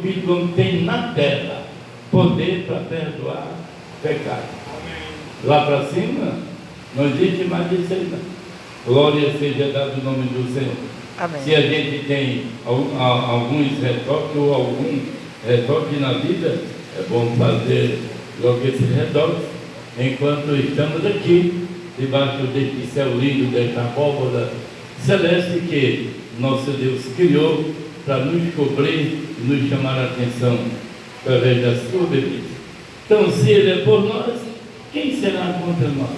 Filho não tem na terra poder para perdoar pecado. Lá para cima, não existe mais isso aí, não. Glória seja dado o nome do Senhor. Amém. Se a gente tem alguns retoques ou algum retoque na vida, é bom fazer logo esse retoque enquanto estamos aqui, debaixo deste céu lindo, desta abóbora celeste que nosso Deus criou para nos cobrir e nos chamar a atenção através da sua bebida. Então, se Ele é por nós, quem será contra nós?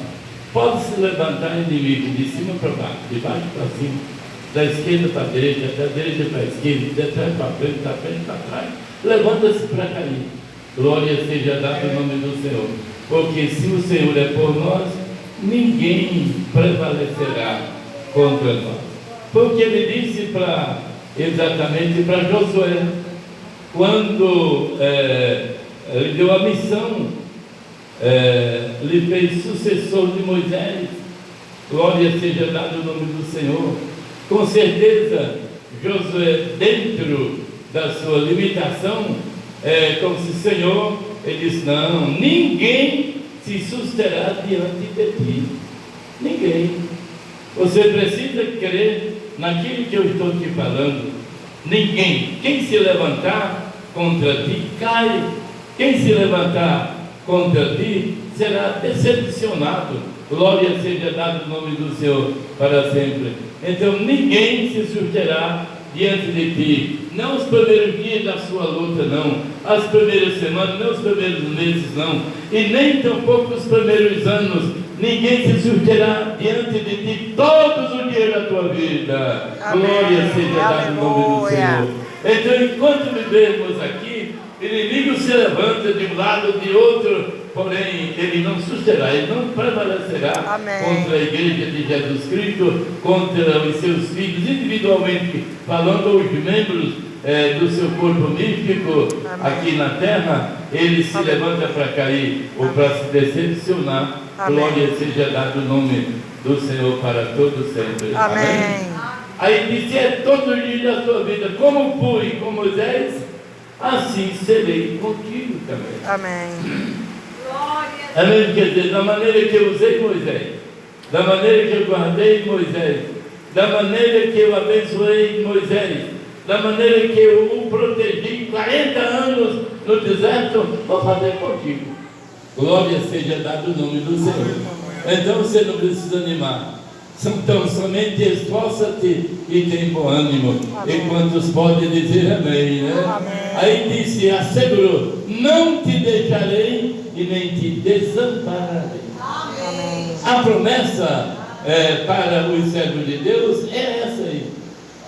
Pode se levantar inimigo de cima para baixo, de baixo para cima, da esquerda para a direita, da direita para a esquerda, de trás para frente, da frente para trás, levanta-se para cair. Glória seja dada em nome do Senhor. Porque se o Senhor é por nós, ninguém prevalecerá contra nós. Foi o que ele disse exatamente para Josué, quando ele deu a missão, lhe fez sucessor de Moisés. Glória seja dada o nome do Senhor. Com certeza, Josué, dentro da sua limitação, como se o Senhor, ele disse: não, ninguém se susterá diante de ti. Ninguém. Você precisa crer naquilo que eu estou te falando. Ninguém. Quem se levantar contra ti, cai. Quem se levantar contra ti, será decepcionado. Glória seja dado o nome do Senhor para sempre. Então ninguém se susterá diante de ti. Não os primeiros dias da sua luta, não. As primeiras semanas, não os primeiros meses, não. E nem tampouco os primeiros anos. Ninguém se susterá diante de ti todos os dias da tua vida. Amém. Glória seja dada em nome do Senhor. Então, enquanto vivermos aqui, o inimigo se levanta de um lado, de outro, porém ele não susterá, ele não prevalecerá. Amém. Contra a igreja de Jesus Cristo, contra os seus filhos, individualmente falando, os membros do seu corpo místico. Amém. Aqui na terra, ele se Amém. Levanta para cair ou para se decepcionar. Amém. Glória seja dado o nome do Senhor para todos sempre. Amém. Amém. Aí disse: é todos os dias da sua vida, como fui com Moisés, assim serei contigo também. Amém. Amém. Quer dizer, da maneira que eu usei Moisés, da maneira que eu guardei Moisés, da maneira que eu abençoei Moisés, da maneira que eu o protegi 40 anos no deserto, vou fazer contigo. Glória seja dado o nome do Senhor. Então você não precisa animar. Então somente esforça-te e tem bom ânimo. Amém. E quantos podem dizer amém, né? Amém. Aí disse, assegurou: não te deixarei e nem te desampararei. Amém. A promessa para os servos de Deus é essa aí.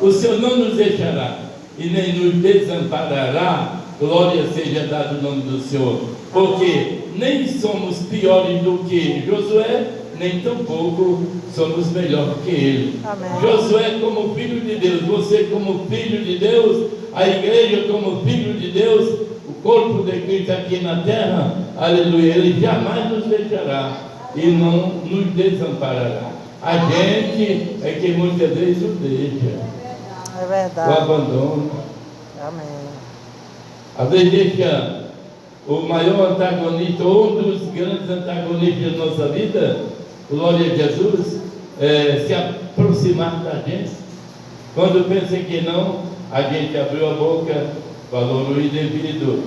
O Senhor não nos deixará e nem nos desamparará. Glória seja dado o nome do Senhor. Porque nem somos piores do que Josué, nem tampouco somos melhor que ele. Amém. Josué como filho de Deus, você como filho de Deus, a igreja como filho de Deus, o corpo de Cristo aqui na terra, aleluia, ele jamais nos deixará e não nos desamparará. A gente é que muitas vezes o deixa, é verdade, o abandona. Amém. Às vezes deixa o maior antagonista, ou um dos grandes antagonistas da nossa vida, glória a Jesus, se aproximar da gente. Quando pensa que não, a gente abriu a boca, falou no indevido,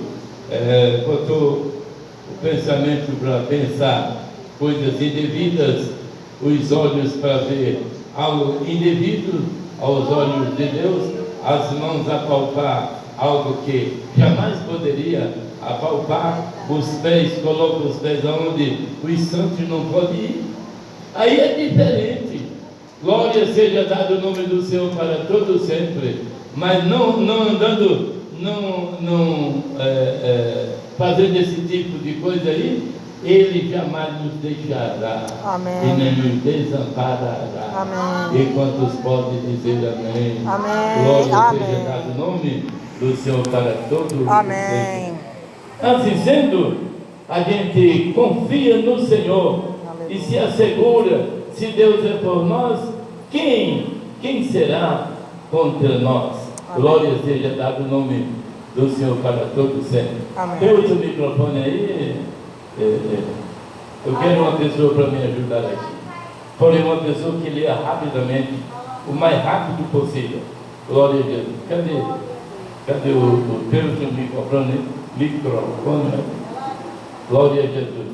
botou o pensamento para pensar coisas indevidas, os olhos para ver algo indevido aos olhos de Deus, as mãos a palpar algo que jamais poderia apalpar, os pés, coloca os pés aonde os santos não podem ir. Aí é diferente. Glória seja dado o nome do Senhor para todos sempre. Mas não andando, fazendo esse tipo de coisa aí, Ele jamais nos deixará. Amém. E nem nos desamparará. Amém. E quantos podem dizer amém? Amém. Glória amém. Seja dado o nome do Senhor para todos. Amém. Assim sendo, a gente confia no Senhor. Aleluia. E se assegura, se Deus é por nós, quem será contra nós? Amém. Glória seja dado o nome do Senhor para todo sempre. Amém. Tem outro microfone aí? Eu quero uma pessoa para me ajudar aqui. Porém, uma pessoa que leia rapidamente, o mais rápido possível. Glória a Deus. Cadê o teu microfone? Microfone. Glória a Jesus.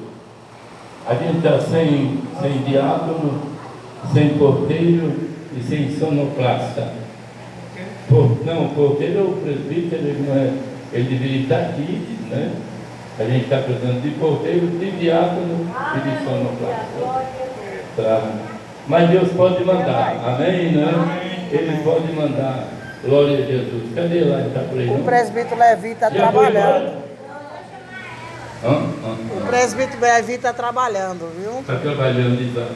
A gente está sem diácono, sem porteiro e sem sonoplasta. Não, o porteiro é o presbítero, ele deveria estar aqui, né? A gente está precisando de porteiro, de diácono e de sonoplasta. Tá. Mas Deus pode mandar, amém? Né? Ele pode mandar. Glória a Jesus. Cadê lá? Ele está por aí, O presbítero Levi está trabalhando. O presbítero Levi está trabalhando, viu? Está trabalhando, exato.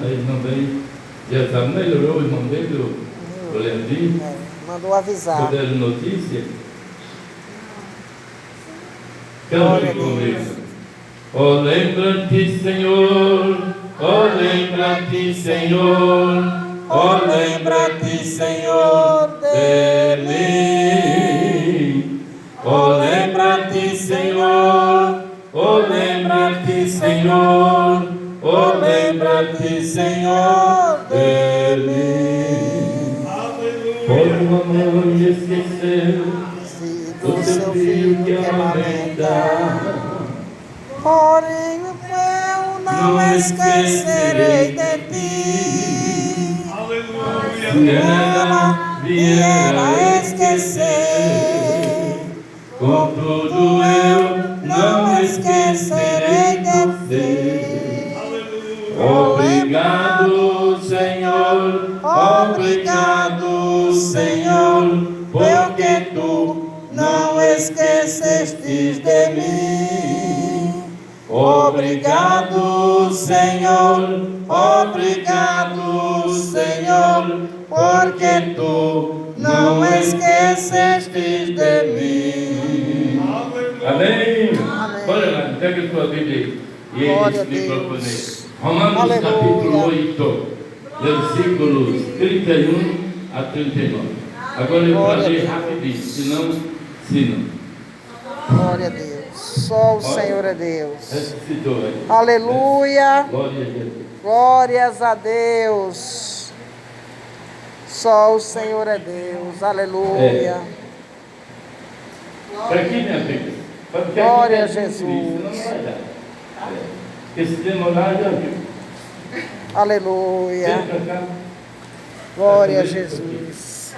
Ele não veio. Já sabe, melhorou o irmão dele, o Levi. Mandou avisar. Puderam notícia? Glória a Cante comigo. Deus. Oh, lembra-te, Senhor. Oh, lembra-te, Senhor. Oh, lembra-te, Senhor, de mim. Oh, lembra-te, Senhor. Oh, lembra-te, Senhor. Oh, lembra-te, Senhor, de mim. Por uma mãe esqueceu do seu filho que amamenta. Porém, eu não esquecerei de ti. Se ela vier a esquecer, Contudo eu não esquecerei de ti. Obrigado, Senhor. Obrigado, Senhor, porque tu não esquecestes de mim. Obrigado, Senhor. Obrigado, Senhor, porque tu não esquecestes de mim. Amém. Olha lá, pega a tua Bíblia e Glória a esse microfone. Deus. Romanos Aleluia. capítulo 8, versículos 31 a 39. Agora eu vou Glória a ler Deus. rapidinho, senão. Glória a Deus. Só o Senhor é Deus. Ressuscitou aí. Aleluia. Glória a Deus. Glórias a Deus. Só o Senhor é Deus. Aleluia. Para aqui, minha filha. Glória a Senão Jesus. não vai dar. Porque se demorar, já viu. Aleluia. Vem pra cá. Glória a Jesus.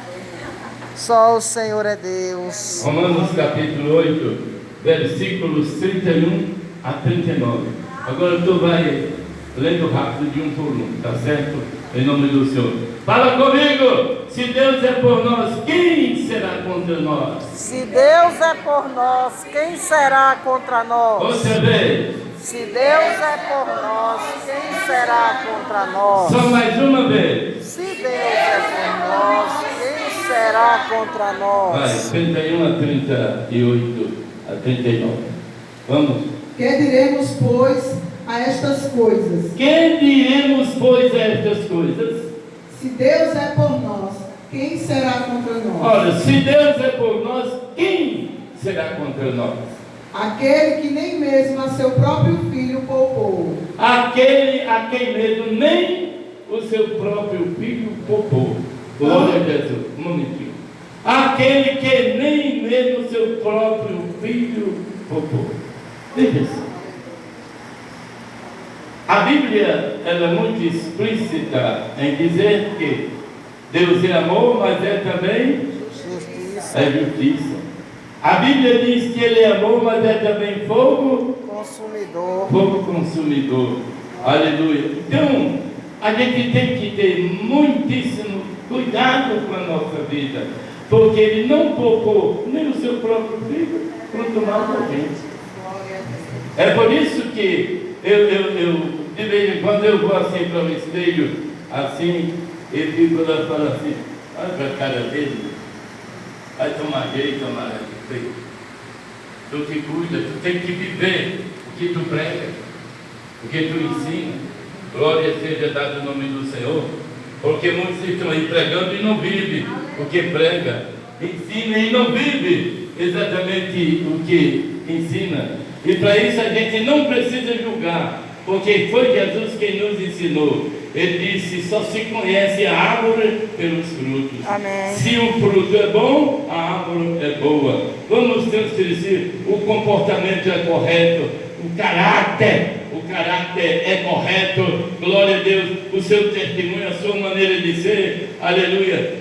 Só o Senhor é Deus. Romanos capítulo 8, versículos 31 a 39. Agora tu vai lendo rápido de um por um, tá certo? Em nome do Senhor. Fala comigo! Se Deus é por nós, quem será contra nós? Se Deus é por nós, quem será contra nós? Outra vez. Se Deus é por nós, quem será contra nós? Só mais uma vez. Se Deus é por nós, quem será contra Vai, nós? 31 a 38 a 39. Vamos. Que diremos, pois, a estas coisas? Quem diremos, pois, a estas coisas? Se Deus é por nós, quem será contra nós? Olha, se Deus é por nós, quem será contra nós? Aquele que nem mesmo a seu próprio filho poupou. Aquele a quem mesmo nem o seu próprio filho poupou. Glória a Jesus. Um momentinho. Aquele que nem mesmo o seu próprio filho poupou. Veja isso. A Bíblia ela é muito explícita em dizer que Deus é amor, mas é também Justiça, justiça. A Bíblia diz que Ele é amor, mas é também fogo consumidor. consumidor. Aleluia. Então, a gente tem que ter muitíssimo cuidado com a nossa vida, porque Ele não poupou nem o seu próprio filho, quanto mais a gente. É por isso que eu de vez em quando eu vou assim para o espelho, assim, e fico lá e falo assim, olha para a cara dele, vai tomar jeito, tomar jeito. Tu te cuida, tu tem que viver o que tu prega, o que tu ensina. Glória seja dada no nome do Senhor, porque muitos estão aí pregando e não vivem o que prega, ensina e não vive exatamente o que ensina. E para isso a gente não precisa julgar, porque foi Jesus quem nos ensinou. Ele disse: só se conhece a árvore pelos frutos. Amém. Se o fruto é bom, a árvore é boa. Vamos transferir: o comportamento é correto, o caráter é correto, glória a Deus, o seu testemunho, a sua maneira de ser, aleluia,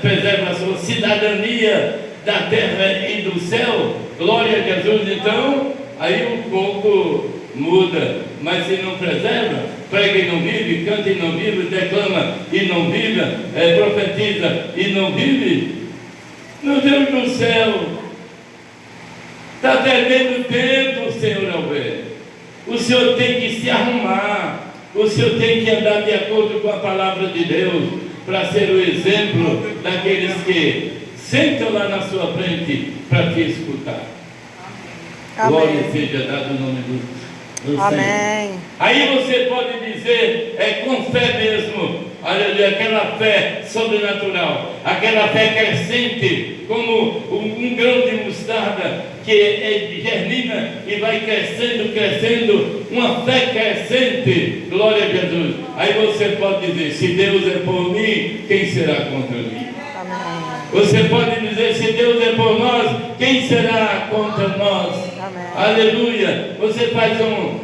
preserva a sua cidadania da terra e do céu, glória a Jesus. Então, aí um pouco muda, mas se não preserva, prega e não vive, canta e não vive, declama e não vive, profetiza e não vive, meu Deus do céu, está perdendo tempo, Senhor Alberto. O Senhor tem que se arrumar, o Senhor tem que andar de acordo com a palavra de Deus, para ser o exemplo daqueles que sentam lá na sua frente para te escutar. Amém. Glória seja dado o nome do Senhor. Amém. Aí você pode dizer, com fé mesmo, aleluia, aquela fé sobrenatural, aquela fé crescente, como um grão de mostarda que germina e vai crescendo, uma fé crescente, glória a Jesus. Aí você pode dizer: se Deus é por mim, quem será contra mim? Amém. Você pode dizer: se Deus é por nós, quem será contra nós? Amém. Aleluia. Você faz uma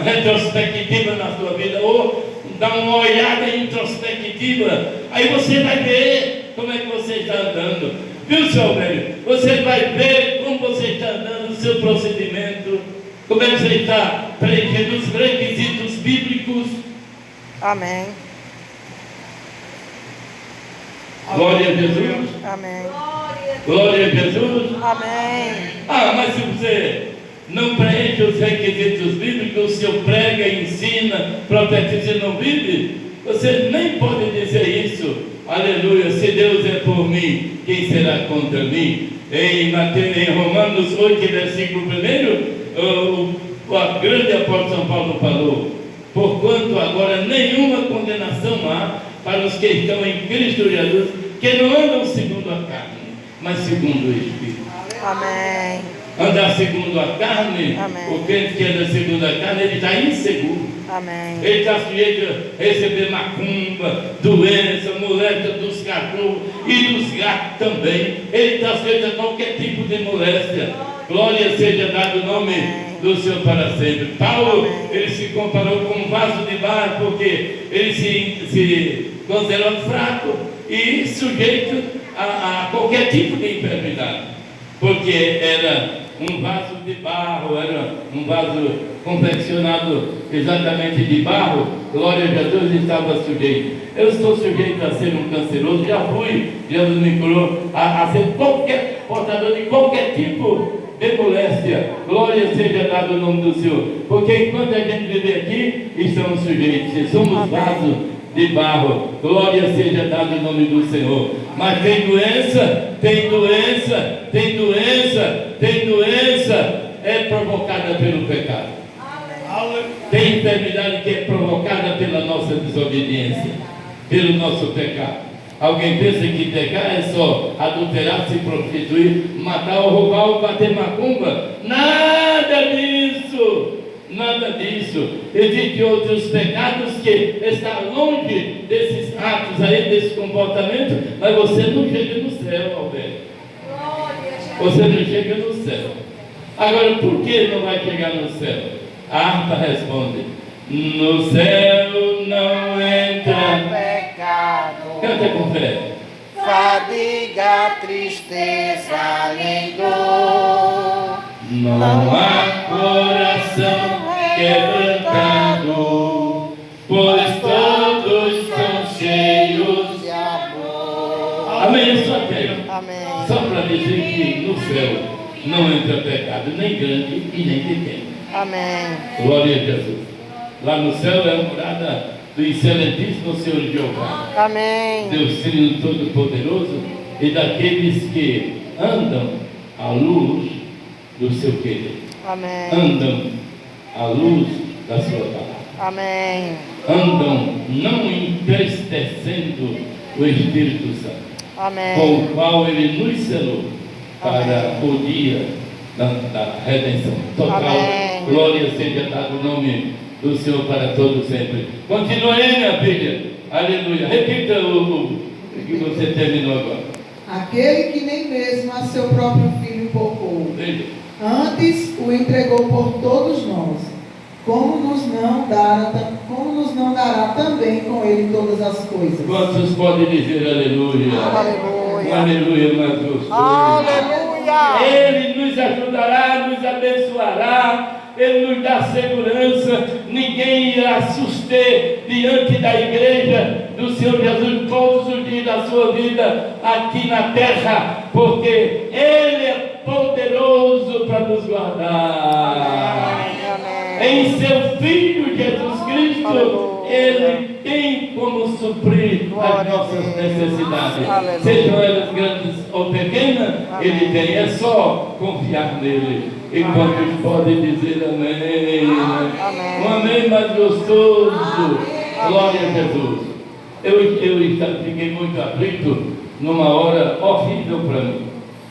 retrospectiva na sua vida, ou dá uma olhada introspectiva, aí você vai ver como é que você está andando. Viu, seu Alberto? Você vai ver como você está andando, o seu procedimento, como é que você está preenchendo os requisitos bíblicos. Amém. Glória a Jesus. Amém. Glória a Jesus. Amém. Mas se você não preenche os requisitos bíblicos, o Senhor prega, ensina, profetiza e não vive, você nem pode dizer isso. Aleluia, se Deus é por mim, quem será contra mim? Em Romanos 8, versículo 1, o grande apóstolo São Paulo falou: porquanto agora nenhuma condenação há para os que estão em Cristo Jesus, que não andam segundo a carne, mas segundo o Espírito. Amém. Andar segundo a carne, Amém. o crente que anda segundo a carne, ele está inseguro. Amém. Ele está sujeito a receber macumba, doença, moléstia dos cachorros e dos gatos também. Ele está sujeito a qualquer tipo de moléstia. Glória seja dado o nome do Senhor para sempre. Paulo, ele se comparou com um vaso de barro, porque ele se considerou fraco e sujeito a qualquer tipo de enfermidade, porque era um vaso de barro, era um vaso confeccionado exatamente de barro. Glória a Jesus, estava sujeito. Eu estou sujeito a ser um canceroso, já fui, Jesus me curou, a ser portador de qualquer tipo de moléstia. Glória seja dado o nome do Senhor, porque enquanto a gente vive aqui, estamos sujeitos, somos vasos de barro. Glória seja dado o nome do Senhor. Mas tem doença, é provocada pelo pecado. Tem enfermidade que é provocada pela nossa desobediência, pelo nosso pecado. Alguém pensa que pecar é só adulterar, se prostituir, matar ou roubar ou bater macumba? Nada disso! Nada disso. Existem outros pecados que estão longe desses atos aí, desse comportamento, mas você não chega no céu, Alberto. Você não chega no céu. Agora, por que não vai chegar no céu? A harpa responde: no céu não entra Pecado, Canta com fé. fadiga, tristeza, nem dor. Não há coração quebrantado, pois todos são cheios de amor. Amém, só quero. Amém. Só para dizer que no céu não entra pecado, nem grande e nem pequeno. Amém. Glória a Jesus. Lá no céu é a morada do excelentíssimo Senhor Jeová, Amém. Deus Trino Todo-Poderoso, e daqueles que andam à luz do seu querer, Amém. andam à luz da sua palavra, Amém. andam não entristecendo o Espírito Santo. com Amém. o qual Ele nos selou para o dia da redenção total. Amém. Glória seja dado o nome do Senhor para todos sempre. Continua aí, minha filha. Aleluia. Repita o que você terminou agora. Aquele que nem mesmo a seu próprio filho poupou, Veja. antes o entregou por todos nós, como nos não dará também com ele todas as coisas? Quantos podem dizer aleluia? Aleluia. Aleluia, mais gostoso. Aleluia. Ele nos ajudará, nos abençoará, Ele nos dá segurança. Ninguém irá suster diante da igreja do Senhor Jesus todos os dias da sua vida aqui na terra, porque Ele é poderoso para nos guardar. Em seu Filho Jesus Cristo, Aleluia. Ele tem como suprir as nossas necessidades, Aleluia. sejam elas grandes ou pequenas. Ele tem, é só confiar nele. E quantos podem dizer amém? Amém. Um amém mais gostoso. Glória a Jesus. Eu fiquei muito aflito numa hora horrível para mim.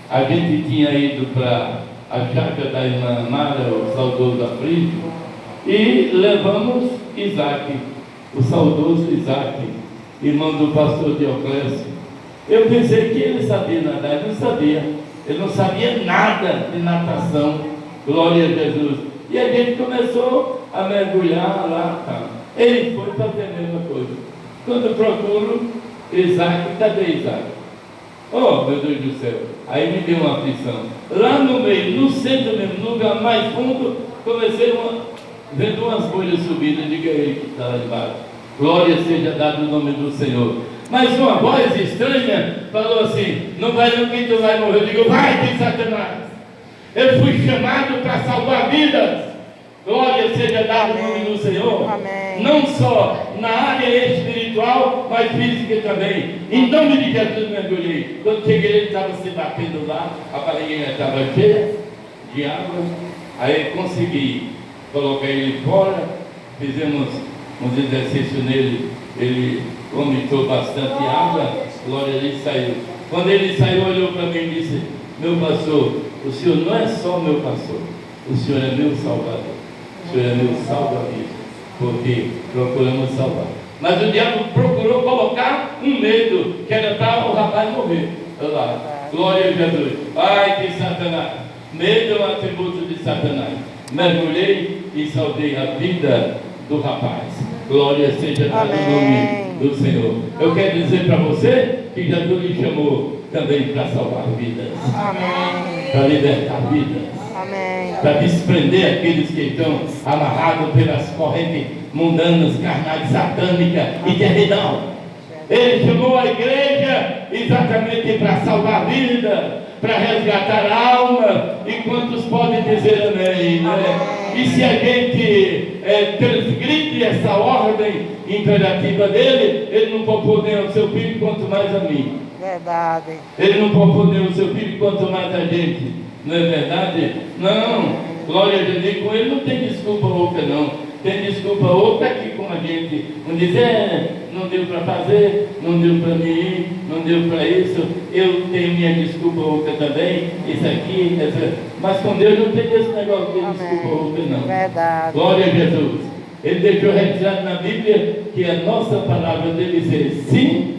A gente tinha ido para a chácara da irmã Mara, o saudoso aflito, e levamos Isaac, o saudoso Isaac, irmão do pastor Dioclésio. Eu pensei que ele sabia nadar, ele não sabia. Ele não sabia nada de natação. Glória a Jesus. E a gente começou a mergulhar lá. Tá. Ele foi fazer a mesma coisa. Quando eu procuro Isaac, cadê Isaac? Oh, meu Deus do céu. Aí me deu uma aflição. Lá no meio, no centro mesmo, no lugar mais fundo, comecei vendo umas folhas subindo. Diga ele que está lá embaixo. Glória seja dada o nome do Senhor. Mas uma voz estranha falou assim: não vai não, que tu vai morrer. Eu digo: vai, tem Satanás. Eu fui chamado para salvar vidas. Glória seja dada o nome do Senhor. Amém. Não só na área espiritual, mas física também. Em nome de Jesus mergulhei. Quando cheguei, ele estava se batendo lá, a barriguinha estava cheia de água. Aí consegui colocar ele fora, fizemos uns exercícios nele, ele vomitou bastante água, glória, ele saiu. Quando ele saiu, olhou para mim e disse: meu pastor, o senhor não é só meu pastor, o senhor é meu salvador, o senhor é meu salva-vida, porque procuramos salvar. Mas o diabo procurou colocar um medo, que era para o rapaz morrer. Olha lá, glória a Jesus. Ai, que Satanás, medo é um atributo de Satanás. Mergulhei e salvei a vida do rapaz. Glória seja dada o nome do Senhor. Eu quero dizer para você que Jesus lhe chamou também para salvar vidas. Amém. Para libertar vidas. Amém. Para desprender aqueles que estão amarrados pelas correntes mundanas, carnais, satânicas e terminal. Ele chamou a igreja exatamente para salvar vida, para resgatar a alma. E quantos podem dizer amém? Né? E se a gente transgride essa ordem imperativa dele, ele não poupou nem ao seu filho, quanto mais a mim. Verdade. Ele não poupou nem ao seu filho, quanto mais a gente. Não é verdade? Não. Glória a Deus. Com ele não tem desculpa outra, não. Tem desculpa outra aqui com a gente. Não diz: não deu para fazer, não deu para mim ir, não deu para isso. Eu tenho minha desculpa outra também. Isso aqui, essa. Mas com Deus não tem esse negócio de desculpa outra, não. Verdade. Glória a Jesus. Ele deixou registrado na Bíblia que a nossa palavra deve ser sim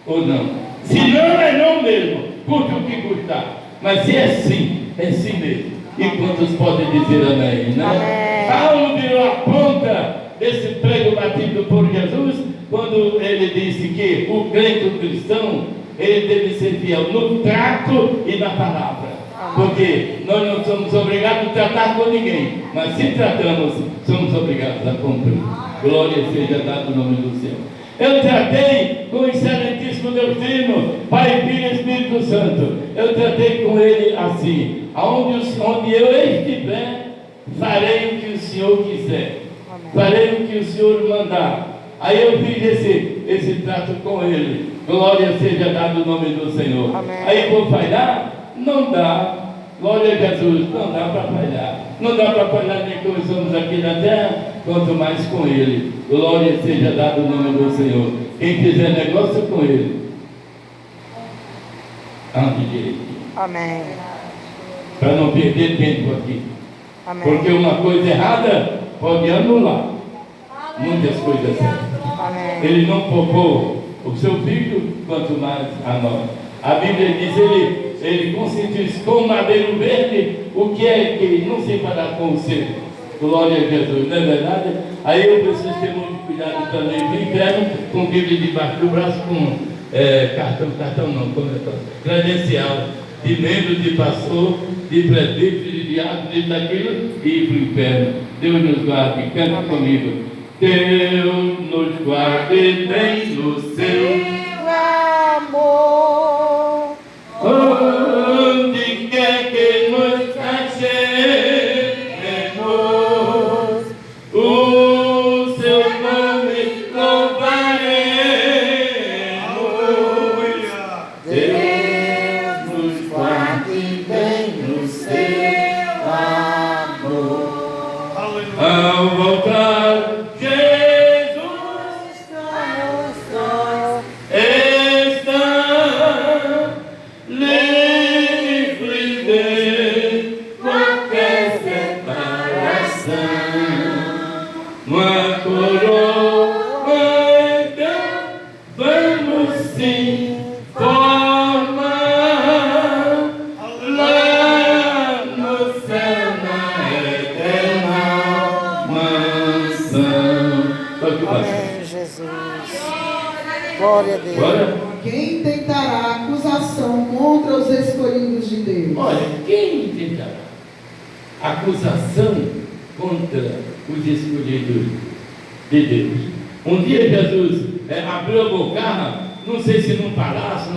ou não. Se não, é não mesmo, custe o que custar. Mas se é sim mesmo. E quantos podem dizer amém, né? Amém. Paulo virou a ponta desse prego batido por Jesus quando ele disse que o crente, o cristão, ele deve ser fiel no trato e na palavra. Porque nós não somos obrigados a tratar com ninguém, mas se tratamos, somos obrigados a cumprir. Glória seja dado o nome do Senhor. Eu tratei com o excelentíssimo Deus Trino, Pai, Filho e Espírito Santo. Eu tratei com ele assim: onde eu estiver, farei o que o Senhor quiser, farei o que o Senhor mandar. Aí eu fiz esse trato com ele. Glória seja dado o nome do Senhor. Amém. Aí vou falhar? Não dá. Glória a Jesus, não dá para falhar. Não dá para falhar nem quando estamos aqui na terra, quanto mais com Ele. Glória seja dado o nome do Senhor. Quem fizer negócio com Ele, ande direitinho. Amém. Para não perder tempo aqui. Amém. Porque uma coisa errada pode anular muitas coisas certas. Amém. Ele não poupou o seu filho, quanto mais a nós. A Bíblia diz, ele constitui com madeiro verde o que é que não se fará com o seu. Glória a Jesus, não é verdade? Aí eu preciso ter muito cuidado também do inferno, com Bíblia debaixo do braço, com cartão não, como é que credencial de membro, de pastor, de presbítero, de diácono, de daquilo, e ir para o inferno. Deus nos guarde, canta comigo. Deus nos guarde bem no seu amor. Onde quer que nos achemos, o seu nome louvaremos. Deus nos guarde bem no seu amor. Ao voltar, Jesus está livre de qualquer separação. Uma coroa, então, vamos sim formar lá no céu, na eterna mansão. Amém, Jesus. Glória a Deus. Agora, Quem tentará acusação contra os escolhidos de Deus? olha, quem tentará acusação contra os escolhidos de Deus? Um dia Jesus abriu a boca, não sei se num palácio,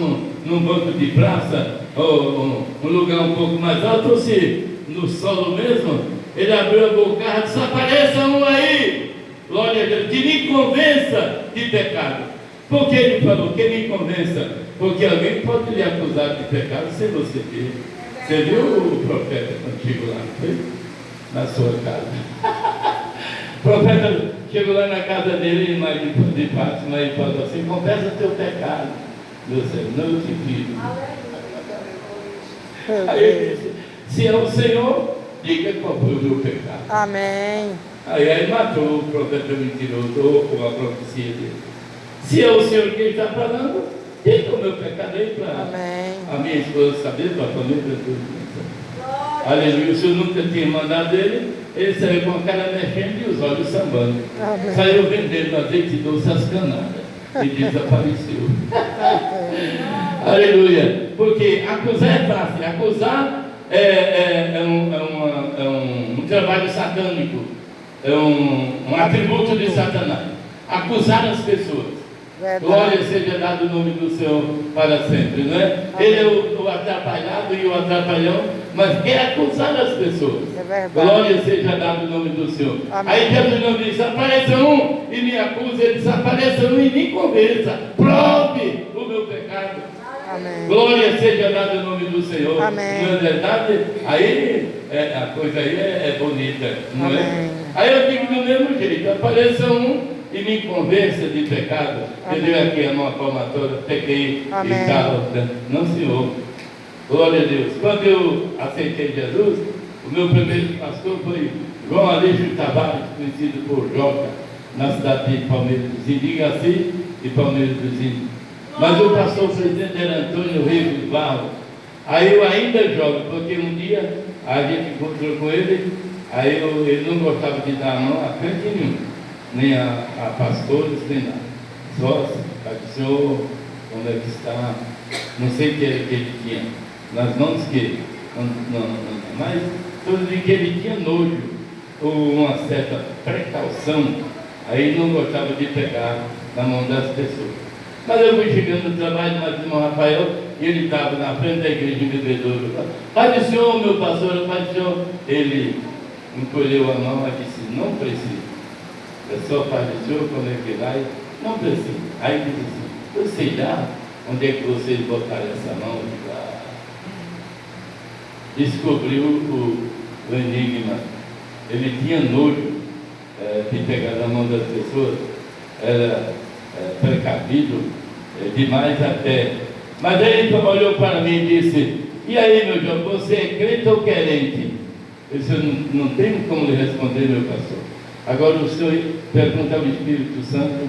num banco de praça, ou um lugar um pouco mais alto, ou se no solo mesmo, ele abriu a boca, desapareça um aí, glória a Deus, que me convença de pecado. Por que ele falou que me convença? Porque alguém pode lhe acusar de pecado sem você ver. Você viu o profeta antigo lá, não foi? Na sua casa. O profeta chegou lá na casa dele, de Fátima, e falou assim: confessa teu pecado. Deus disse: não, eu te pido. Aí ele disse: se é o Senhor, diga qual foi o meu pecado. Amém. Aí ele matou o profeta mentiroso, com a profecia dele. Se é o Senhor que está falando, diga o meu pecado aí para Amém. a minha esposa saber, para a família. Aleluia. O Senhor nunca tinha mandado ele saiu com a cara mexendo e os olhos sambando. Amém. Saiu vendendo azeite doce às canadas e desapareceu. Aleluia. Porque acusar é fácil. Acusar é um trabalho satânico, é um atributo de Satanás. Acusar as pessoas. Verdade. Glória seja dado o nome do Senhor para sempre, não é? Amém. Ele é o atrapalhado e o atrapalhão, mas quer acusar as pessoas. É verdade. Glória seja dado o nome do Senhor. Amém. Aí Jesus não diz: apareça um e me acusa, ele diz: apareça um e me convença, prove o meu pecado. Amém. Glória seja dado o nome do Senhor. Amém. Não é verdade? Aí a coisa aí é bonita, não Amém. é? Aí eu digo do mesmo jeito: apareça um e me convença de pecado. Amém. Eu aqui a mão palmatória, pequei Amém. e tal. Não, Senhor. Glória a Deus. Quando eu aceitei Jesus, o meu primeiro pastor foi João Aleixo Tavares, conhecido por Joca, na cidade de Palmeiras dos Índios, Igaci e Palmeiras dos Índios. Mas o pastor presidente era Antônio Rios Barros. Aí eu ainda jogo, porque um dia a gente encontrou com ele, aí ele não gostava de dar a mão a crente nenhum, nem a pastores, nem nada. Só assim, senhor, como é que está? Não sei o que ele tinha nas mãos que mas tudo de que ele tinha nojo, ou uma certa precaução, aí não gostava de pegar na mão das pessoas. Mas eu fui chegando no trabalho, mas o irmão Rafael, e ele estava na frente da igreja de Bebedouro. Pai do Senhor, meu pastor, Pai do Senhor. Ele encolheu a mão e disse: não precisa. É só Pai do Senhor, como é que vai? Não precisa. Aí ele disse assim: eu sei lá onde é que vocês botaram essa mão. Descobriu o enigma. Ele tinha nojo de pegar na mão das pessoas, era precavido demais até. Mas ele olhou para mim e disse: e aí, meu João, você é crente ou querente? Eu disse: eu não tenho como lhe responder, meu pastor. Agora o senhor pergunta ao Espírito Santo,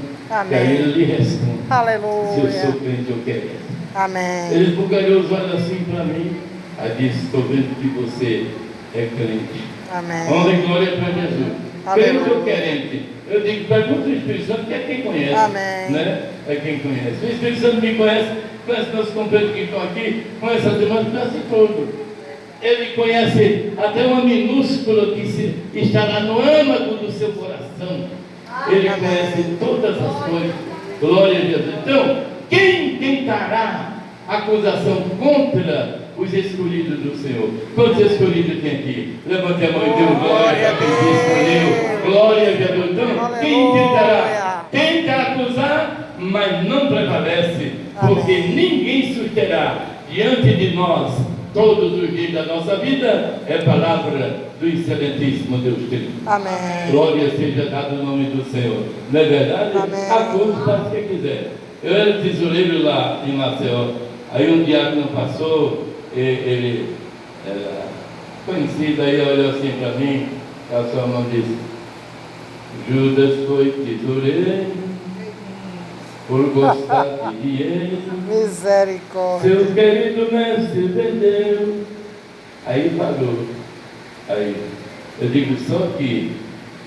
que aí ele lhe responde se eu Aleluia. sou crente ou querente. Amém. Ele esbugalhou os olhos assim para mim, aí disse: estou vendo que você é crente. Amém. Honra e glória para Jesus. Aleluia. Crente ou querente? Eu digo: pergunta ao Espírito Santo, que é quem conhece. Amém. Né? É quem conhece. O Espírito Santo me conhece nossos companheiros que estão aqui, conhece as irmãs, conhece tudo. Ele conhece até uma minúscula que estará no âmago do seu coração. Ele conhece todas as coisas. Glória a Jesus. Então, quem tentará acusação contra os escolhidos do Senhor? Quantos escolhidos tem aqui? Levante a mão e dê glória a quem te escolheu. Glória a Jesus. Então, quem tentará? Tenta acusar, mas não prevalece, porque ninguém susterá diante de nós todos os dias da nossa vida. É palavra do excelentíssimo Deus Trino. Amém. Glória seja dada no nome do Senhor. Não é verdade? Amém. Acuse, faz o que quiser. Eu era tesoureiro lá em Maceió. Aí um diácono passou, ele era conhecido, aí olhou assim para mim, a sua mão disse: Judas foi tesoureiro por gostar de dinheiro, Misericórdia. seu querido mestre vendeu. Aí parou. Aí eu digo: só que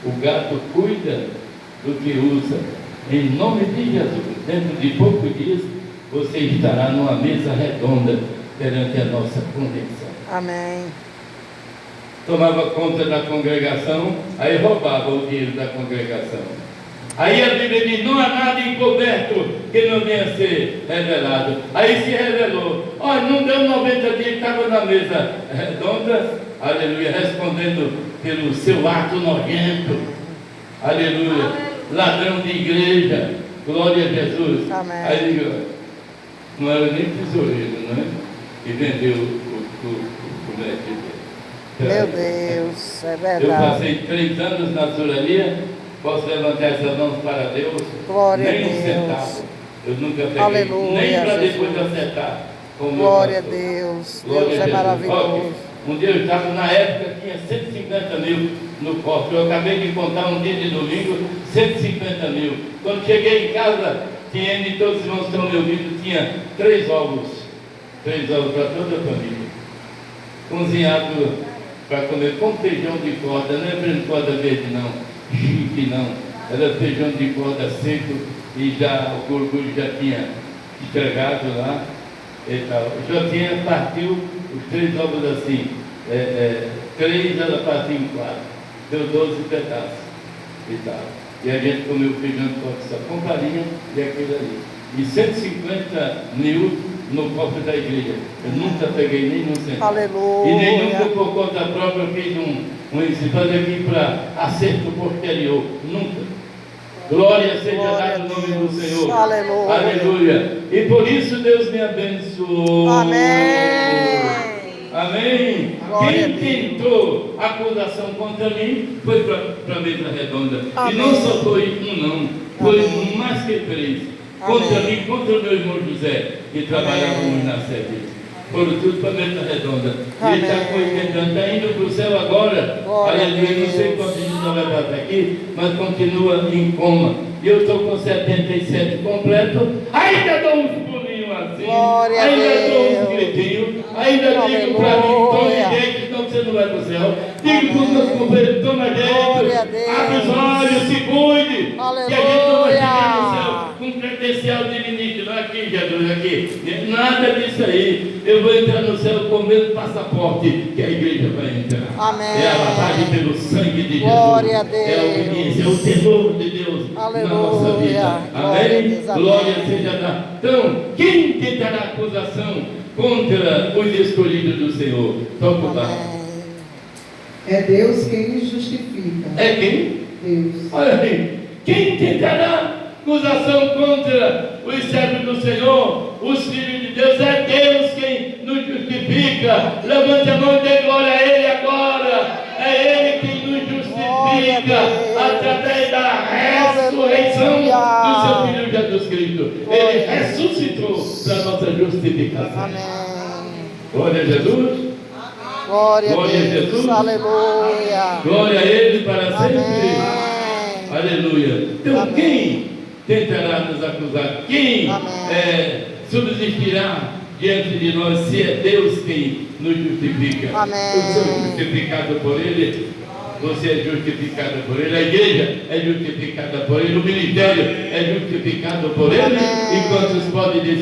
o gato cuida do que usa. Em nome de Jesus, dentro de poucos dias você estará numa mesa redonda perante a nossa convenção. Amém. Tomava conta da congregação, aí roubava o dinheiro da congregação. Aí a Bíblia diz: não há nada encoberto que não venha a ser revelado. Aí se revelou. Olha, não deu 90 dias, estava na mesa redonda, aleluia, respondendo pelo seu ato nojento, aleluia, ladrão de igreja, glória a Jesus. Amém. Aí digo: não era nem tesoureiro, não é? E vendeu o médico dele. Meu Deus, é Eu verdade. passei 3 anos na tesouraria. Posso levantar essas mãos para Deus? Glória Nem a um Deus. centavo. Eu nunca peguei, Aleluia, nem para Jesus. depois acertar com o meu Glória a pastor. Deus. Glória Deus a é maravilhoso. Olha, um dia eu estava, na época, tinha 150 mil no cofre. Eu acabei de contar um dia de domingo, 150 mil. Quando cheguei em casa, tinha, e todos os irmãos que estão me ouvindo, tinha 3 ovos. 3 ovos para toda a família. Cozinhado para comer com feijão de corda, não é corda verde não, chique não, era feijão de corda seco e já o gorgulho já tinha entregado lá e tal. Já tinha partido os 3 ovos assim, 3 ela partiu em 4, deu 12 pedaços e tal. E a gente comeu o feijão de corda só com farinha e aquilo ali. E 150 mil no cofre da igreja. Eu nunca peguei nem um centavo. Aleluia. E nem nunca por conta própria eu fiz um encifrado aqui para acerto posterior. Nunca. Glória seja Glória dada a no nome do Deus. Senhor. Aleluia. Aleluia. E por isso Deus me abençoou. Amém. Amém. Glória a Quem Deus. tentou acusação contra mim foi para a mesa redonda. Amém. E não só foi um não, foi Amém. mais que 3. Contra Amém. mim, contra o meu irmão José, que trabalhávamos na sede. Foram tudo para a mesa redonda. E ele está com 80 anos, está indo para o céu agora. Glória a Aleluia. Não sei Deus. quantos dias vai dar até aqui, mas continua em coma. E eu estou com 77 completo. Ainda dou uns pulinhos assim. Glória a ainda dou Deus. uns gritinhos. Ainda digo para mim: Aleluia. tome jeito, senão você não vai para o céu. Digo para os meus companheiros: toma Glória a jeito. Deus. Abre os olhos, se cuide. Aleluia. Que a gente não vai chegar no céu com credencial de ministro. Não, aqui, Jesus, aqui. Nada disso aí. Eu vou entrar no céu com o mesmo passaporte que a igreja vai entrar. Amém. É a lavagem pelo sangue de Jesus. Glória a Deus. É a obediência, é o temor de Deus Aleluia. na nossa vida. Glória a Amém? Deus, amém. Glória seja dada. Então, quem tentará acusação contra os escolhidos do Senhor? Toca o barco. Amém. É Deus quem nos justifica. É quem? Deus. Olha aí, quem tentará acusação contra os servos do Senhor, os filhos de Deus? É Deus quem nos justifica. Levante a mão e dê glória a Ele agora. É Ele quem nos Glória a justifica Deus. através da ressurreição do seu Filho Jesus Cristo. Ele ressuscitou para a nossa justificação. Amém. Glória a Jesus. Glória a Glória a Deus. Jesus. Aleluia. Glória a Ele para sempre. Amém. Aleluia. Então, Amém. quem tentará nos acusar? Quem Amém. subsistirá diante de nós, se é Deus quem nos justifica? Amém. Eu sou justificado por Ele, você é justificado por Ele, a igreja é justificada por Ele, o ministério é justificado por Ele. Amém. E quantos podem dizer